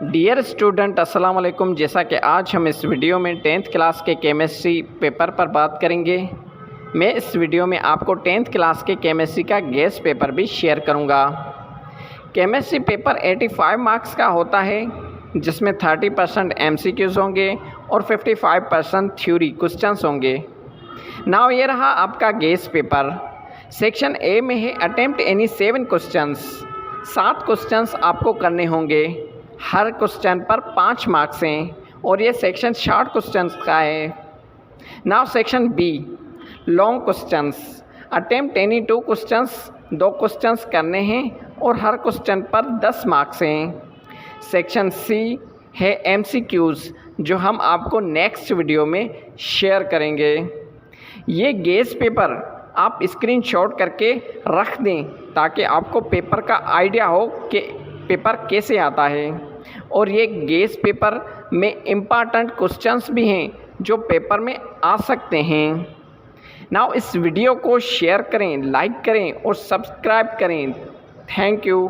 Dear student अस्सलाम वालेकुम। जैसा कि आज हम इस वीडियो में 10th क्लास के केमिस्ट्री पेपर पर बात करेंगे। मैं इस वीडियो में आपको 10th क्लास के केमिस्ट्री का गेस्ट पेपर भी शेयर करूंगा। केमिस्ट्री पेपर 85 मार्क्स का होता है, जिसमें 30% MCQs होंगे और 55% थ्योरी क्वेश्चंस होंगे। नाउ ये रहा आपका गेस्ट पेपर। सेक्शन ए में है अटेम्प्ट एनी 7 क्वेश्चंस। 7 क्वेश्चंस आपको करने होंगे। हर क्वेश्चन पर 5 मार्क्स हैं और ये सेक्शन शॉर्ट क्वेश्चंस का है। Now section B long questions. Attempt any 2 क्वेश्चंस। 2 क्वेश्चंस करने हैं और हर क्वेश्चन पर 10 मार्क्स हैं। सेक्शन सी है MCQs, जो हम आपको नेक्स्ट वीडियो में शेयर करेंगे। ये गेस्ट पेपर आप स्क्रीनशॉट करके रख दें ताकि आपको पेपर का आइडिया हो कि पेपर कैसे आता है। और ये गेस्ट पेपर में इम्पॉर्टेंट क्वेश्चंस भी हैं जो पेपर में आ सकते हैं। नाउ इस वीडियो को शेयर करें, लाइक करें और सब्सक्राइब करें। Thank you.